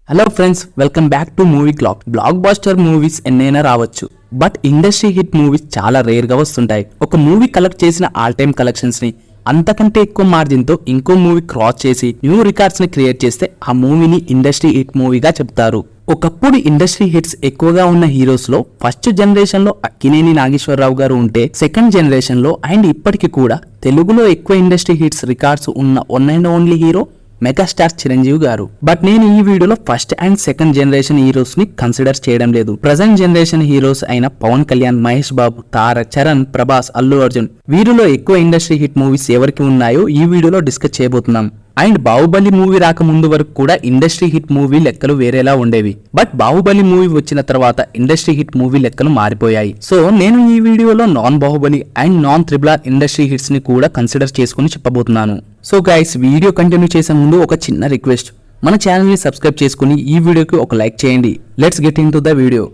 Hello friends, welcome back to Movie Clock. Blockbuster movies ఎన్నైనా రావచ్చు, but industry hit movies చాలా rare గా వస్తుంటాయి. ఒక మూవీ కలెక్ట్ చేసిన ఆల్ టైమ్ కలెక్షన్స్ ని అంతకంటే ఎక్కువ మార్జిన్ తో ఇంకో మూవీ క్రాస్ చేసి న్యూ రికార్డ్స్ ని క్రియేట్ చేస్తే ఆ మూవీని ఇండస్ట్రీ హిట్ మూవీగా చెప్తారు. ఒకప్పుడు ఇండస్ట్రీ హిట్స్ ఎక్కువగా ఉన్న హీరోస్ లో ఫస్ట్ జనరేషన్ లో అక్కినేని నాగేశ్వరరావు గారు ఉంటే, సెకండ్ జనరేషన్ లో అండ్ ఇప్పటికి కూడా తెలుగులో ఎక్కువ ఇండస్ట్రీ హిట్స్ రికార్డ్స్ ఉన్న one and only hero megastar Chiranjeevi గారు. బట్ నేను ఈ వీడియోలో first and second generation heroes ని కన్సిడర్ చేయడం లేదు. ప్రజెంట్ జనరేషన్ హీరోస్ అయిన పవన్ కళ్యాణ్, మహేష్ బాబు, తారక్, చరణ్, ప్రభాస్, అల్లు అర్జున్ వీరిలో ఎక్కువ ఇండస్ట్రీ హిట్ మూవీస్ ఎవరికి ఉన్నాయో ఈ వీడియోలో డిస్కస్ చేయబోతున్నాం. అండ్ బాహుబలి మూవీ రాకముందు వరకు కూడా ఇండస్ట్రీ హిట్ మూవీ లెక్కలు వేరేలా ఉండేవి. బట్ బాహుబలి మూవీ వచ్చిన తర్వాత ఇండస్ట్రీ హిట్ మూవీ లెక్కలు మారిపోయాయి. సో నేను ఈ వీడియోలో non Baahubali and non triple industry hits ని కూడా కన్సిడర్ చేసుకుని చెప్పబోతున్నాను. సో గైస్, వీడియో కంటిన్యూ చేసే ముందు ఒక చిన్న రిక్వెస్ట్, మన ఛానల్ ని సబ్స్క్రైబ్ చేసుకుని ఈ వీడియోకి ఒక లైక్ చేయండి. Let's get in to the video.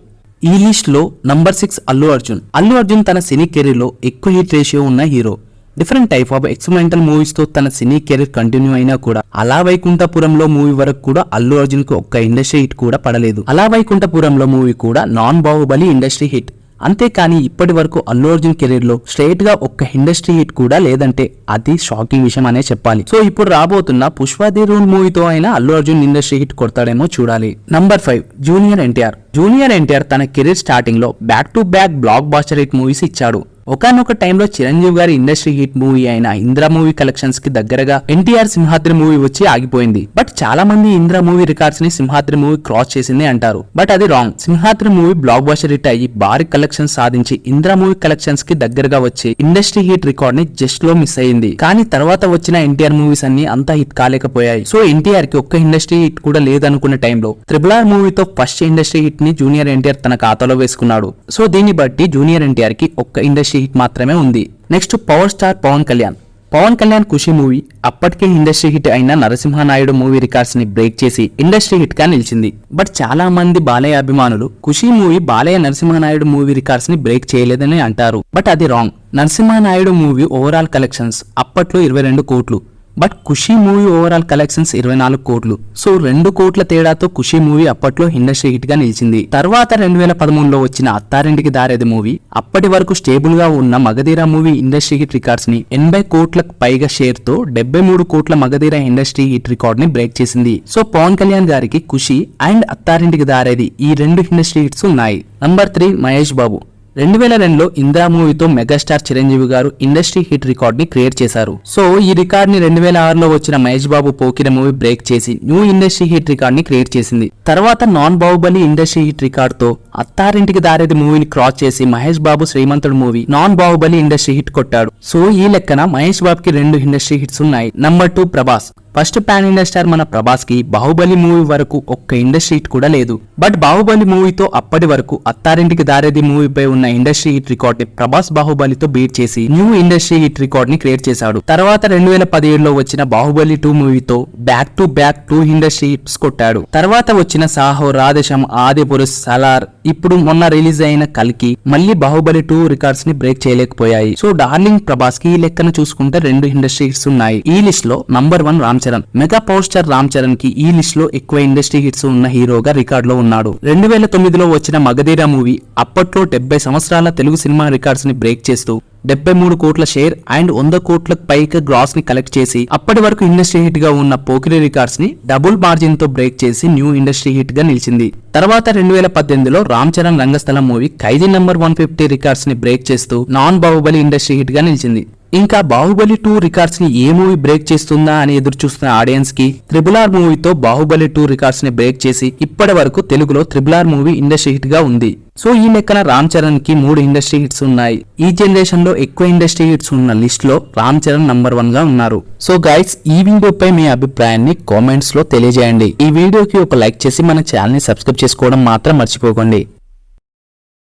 ఈ లిస్ట్ లో నంబర్ 6 అల్లు అర్జున్. అల్లు అర్జున్ తన సినీ కెరీర్ లో ఎక్కువ హిట్ రేషియో ఉన్న hero. Different type of experimental movies తో తన సినీ కెరీర్ కంటిన్యూ అయినా కూడా అలా వైకుంఠపురంలో మూవీ వరకు కూడా అల్లు అర్జున్ కి ఒక్క ఇండస్ట్రీ హిట్ కూడా పడలేదు. అలా వైకుంఠపురంలో మూవీ కూడా నాన్ బాహుబలి ఇండస్ట్రీ హిట్. అంతేకాని ఇప్పటి వరకు అల్లు అర్జున్ కెరీర్ లో స్ట్రైట్ గా ఒక్క ఇండస్ట్రీ హిట్ కూడా లేదంటే అది షాకింగ్ విషయం అనే చెప్పాలి. సో ఇప్పుడు రాబోతున్న పుష్ప ది రూల్ మూవీతో అయినా అల్లు అర్జున్ ఇండస్ట్రీ హిట్ కొడతాడేమో చూడాలి. Number 5 junior NTR. Junior NTR తన కెరీర్ స్టార్టింగ్ లో back to back blockbuster hit movies ఇచ్చాడు. ఒకనొక టైంలో చిరంజీవి గారి ఇండస్ట్రీ హిట్ మూవీ అయిన ఇంద్ర మూవీ కలెక్షన్స్ కి దగ్గరగా ఎన్టీఆర్ సింహాద్రి మూవీ వచ్చి ఆగిపోయింది. బట్ చాలా మంది ఇంద్ర మూవీ రికార్డ్స్ ని సింహాద్రి మూవీ క్రాస్ చేసింది అంటారు. బట్ అది wrong. Simhadri movie blockbuster hit అయ్యి భారీ కలెక్షన్స్ సాధించి ఇంద్ర మూవీ కలెక్షన్స్ కి దగ్గరగా వచ్చి ఇండస్ట్రీ హిట్ రికార్డ్ ని జస్ట్ లో మిస్ అయింది. కానీ తర్వాత వచ్చిన ఎన్టీఆర్ మూవీస్ అన్ని అంతా హిట్ కాలేకపోయాయి. సో ఎన్టీఆర్ కి ఒక్క ఇండస్ట్రీ హిట్ కూడా లేదనుకున్న టైంలో RRR మూవీతో ఫస్ట్ ఇండస్ట్రీ హిట్ ని జూనియర్ ఎన్టీఆర్ తన ఖాతాలో వేసుకున్నాడు. సో దీన్ని బట్టి జూనియర్ ఎన్టీఆర్ కి ఒక్క ఇండస్ట్రీ హిట్ మాత్రమే ఉంది. Next power star Pawan Kalyan. Pawan Kalyan Khushi movie అప్పటికే ఇండస్ట్రీ హిట్ అయిన నరసింహనాయుడు మూవీ రికార్డ్స్ ని బ్రేక్ చేసి ఇండస్ట్రీ హిట్ గా నిలిచింది. బట్ చాలా మంది బాలయ్య అభిమానులు Khushi movie Balayya Narasimha Naidu movie records ని బ్రేక్ చేయలేదని అంటారు. బట్ అది wrong. Narasimha Naidu movie overall collections అప్పట్లో 22 కోట్లు. But Khushi movie overall collections 24 కోట్లు. సో 2 కోట్ల తేడాతో ఖుషి మూవీ అప్పట్లో ఇండస్ట్రీ హిట్ గా నిలిచింది. తర్వాత 2013లో వచ్చిన అత్తారింటికి దారేది మూవీ అప్పటి వరకు స్టేబుల్ గా ఉన్న Magadheera movie industry hit records ని 80 కోట్లకు పైగా షేర్ తో 73 కోట్ల మగధీర ఇండస్ట్రీ హిట్ రికార్డ్ ని బ్రేక్ చేసింది. సో పవన్ కళ్యాణ్ గారికి ఖుషి అండ్ అత్తారింటికి దారేది ఈ 2 ఇండస్ట్రీ హిట్స్ ఉన్నాయి. నంబర్ 3 మహేష్ బాబు. 2002లో ఇంద్రా మూవీతో మెగాస్టార్ చిరంజీవి గారు ఇండస్ట్రీ హిట్ రికార్డ్ ని క్రియేట్ చేశారు. సో ఈ రికార్డ్ ని 2006లో వచ్చిన మహేష్ బాబు పోకిర మూవీ బ్రేక్ చేసి న్యూ ఇండస్ట్రీ హిట్ రికార్డ్ ని క్రియేట్ చేసింది. తర్వాత non Baahubali industry hit record తో అత్తారింటికి దారేది మూవీని క్రాస్ చేసి Mahesh Babu Srimanthudu movie non Baahubali industry hit కొట్టాడు. సో ఈ లెక్కన మహేష్ బాబుకి 2 ఇండస్ట్రీ హిట్స్ ఉన్నాయి. Number 2 Prabhas. First pan India star మన ప్రభాస్ కి బాహుబలి మూవీ వరకు ఒక్క ఇండస్ట్రీ హిట్ కూడా లేదు. బట్ బాహుబలి మూవీతో అప్పటి వరకు అత్తారింటికి దారేది మూవీపై ఉన్న ఇండస్ట్రీ హిట్ రికార్డ్ ని ప్రభాస్ బాహుబలితో బీట్ చేసి న్యూ ఇండస్ట్రీ హిట్ రికార్డ్ ని క్రియేట్ చేశాడు. తర్వాత 2017లో వచ్చిన బాహుబలి 2 మూవీతో back to back 2 industry hits కొట్టాడు. తర్వాత వచ్చిన సాహో, రాధేశం, ఆదిపురుష్, సలార్, ఇప్పుడు మొన్న రిలీజ్ అయిన కల్కి మళ్ళీ బాహుబలి 2 రికార్డ్స్ ని బ్రేక్ చేయలేకపోయాయి. సో డార్లింగ్ ప్రభాస్ కి ఈ లెక్కను చూసుకుంటే 2 ఇండస్ట్రీ హిట్స్ ఉన్నాయి. ఈ లిస్ట్ లో number 1 Ram Charan. Mega power star Ram Charan కి ఈ లిస్ట్ లో ఎక్కువ ఇండస్ట్రీ హిట్స్ ఉన్న హీరోగా రికార్డ్ లో ఉన్నాడు. 2009లో వచ్చిన మగధీర మూవీ అప్పట్లో 70 సంవత్సరాల తెలుగు సినిమా రికార్డ్స్ ని బ్రేక్ చేస్తూ 73 కోట్ల షేర్ అండ్ 100 కోట్లకు పైగా గ్రాస్ ని కలెక్ట్ చేసి అప్పటి వరకు ఇండస్ట్రీ హిట్ గా ఉన్న పోకిరి రికార్డ్స్ ని డబుల్ మార్జిన్ తో బ్రేక్ చేసి న్యూ ఇండస్ట్రీ హిట్ గా నిలిచింది. తర్వాత 2018లో రామ్ చరణ్ రంగస్థలం మూవీ ఖైదీ నంబర్ 150 రికార్డ్స్ ని బ్రేక్ చేస్తూ నాన్ బాహుబలి ఇండస్ట్రీ హిట్ గా నిలిచింది. ఇంకా బాహుబలి 2 రికార్డ్స్ ని ఏ మూవీ బ్రేక్ చేస్తుందా అని ఎదురు చూస్తున్న ఆడియన్స్ కి RRR మూవీతో బాహుబలి 2 రికార్డ్స్ ని బ్రేక్ చేసి ఇప్పటి వరకు తెలుగులో RRR మూవీ ఇండస్ట్రీ హిట్ గా ఉంది. సో ఈ లెక్కన రామ్ చరణ్ కి 3 ఇండస్ట్రీ హిట్స్ ఉన్నాయి. ఈ జనరేషన్ లో ఎక్కువ ఇండస్ట్రీ హిట్స్ ఉన్న లిస్ట్ లో రామ్ చరణ్ నంబర్ 1 గా ఉన్నారు. సో గైస్, ఈ వీడియోపై మీ అభిప్రాయాన్ని కామెంట్స్ లో తెలియజేయండి. ఈ వీడియోకి ఒక లైక్ చేసి మన ఛానల్ ని సబ్స్క్రైబ్ చేసుకోవడం మాత్రం మర్చిపోకండి.